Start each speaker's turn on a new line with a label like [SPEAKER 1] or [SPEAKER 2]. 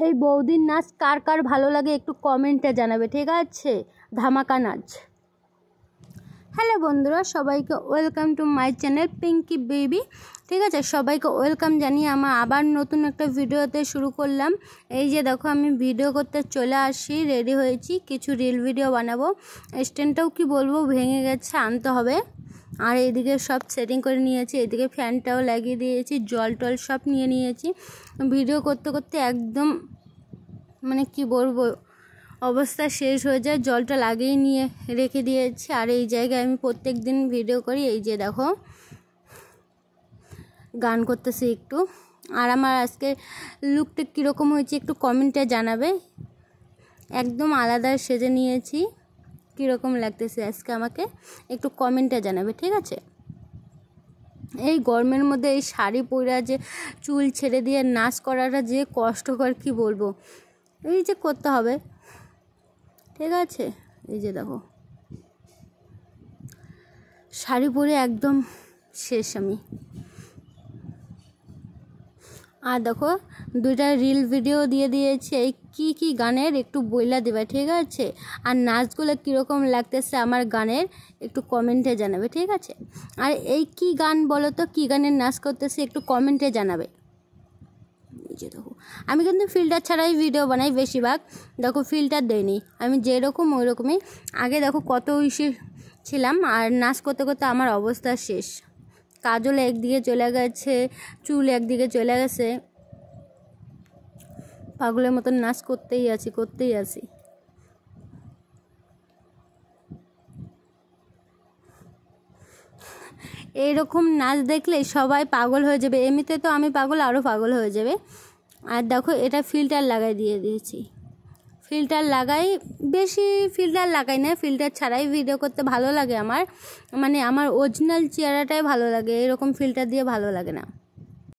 [SPEAKER 1] এই বৌদির নাচ কার কার ভালো লাগে একটু কমেন্টে জানাবে, ঠিক আছে? ধামাকা নাচ। হ্যালো বন্ধুরা, সবাইকে welcome to my channel Pinky baby. ঠিক আছে, সবাইকে ওয়েলকাম জানিয়ে আমার আবার নতুন একটা ভিডিওতে শুরু করলাম। এই যে দেখো, আমি ভিডিও করতে চলে আসি, রেডি হয়েছি, কিছু রিল ভিডিও বানাবো। স্ট্যান্ডটাও কি বলবো, ভেঙে গেছে, আনতে হবে। আর এইদিকে সব সেটিং করে নিয়েছি, এইদিকে ফ্যানটাও লাগিয়ে দিয়েছি, জল টল সব নিয়ে নিয়েছি। ভিডিও করতে করতে একদম মানে কি বলবো, অবস্থা শেষ হয়ে যায়। জলটা লাগিয়ে নিয়ে রেখে দিয়েছি। আর এই জায়গায় আমি প্রত্যেক দিন ভিডিও করি। এই যে দেখো, গান করতেছি একটু। আর আমার আজকে লুকটা কীরকম হয়েছে একটু কমেন্টে জানাবে। একদম আলাদা সেজে নিয়েছি, কীরকম লাগতেছে আজকে আমাকে একটু কমেন্টে জানাবে, ঠিক আছে? এই গরমের মধ্যে এই শাড়ি পরা, যে চুল ছেড়ে দিয়ে নাচ করাটা যে কষ্টকর কি বলবো, এই যে করতে হবে, ঠিক আছে? এই যে দেখো, শাড়ি পরে একদম শেষ আমি। আর দেখো, দুইটা রিল ভিডিও দিয়ে দিয়েছি। এই কি গানের একটু বইলা দেবে, ঠিক আছে? আর নাচগুলো কীরকম লাগতেছে আমার গানের একটু কমেন্টে জানাবে, ঠিক আছে? আর এই কি গান বলো তো, কী গানের নাচ করতেছে একটু কমেন্টে জানাবে। এই যে দেখো, আমি কিন্তু ফিল্টার ছাড়াই ভিডিও বানাই বেশিরভাগ। দেখো, ফিল্টার দেয়নি, আমি যেরকম ওই রকমই। আগে দেখো কত ইসে ছিলাম, আর নাচ করতে করতে আমার অবস্থা শেষ। কাজল একদিকে চলে গেছে, চুল একদিকে চলে গেছে, পাগলের মতন নাচ করতেই আছি। এইরকম নাচ দেখলে সবাই পাগল হয়ে যাবে, এমনিতে তো আমি পাগল, আরও পাগল হয়ে যাবে। আর দেখো, এটা ফিল্টার লাগাই দিয়েছি। ফিল্টার লাগাই, বেশি ফিল্টার লাগাই না, ফিল্টার ছাড়াই ভিডিও করতে ভালো লাগে আমার। মানে আমার অরিজিনাল চেহারাটাই ভালো লাগে, এরকম ফিল্টার দিয়ে ভালো লাগে না।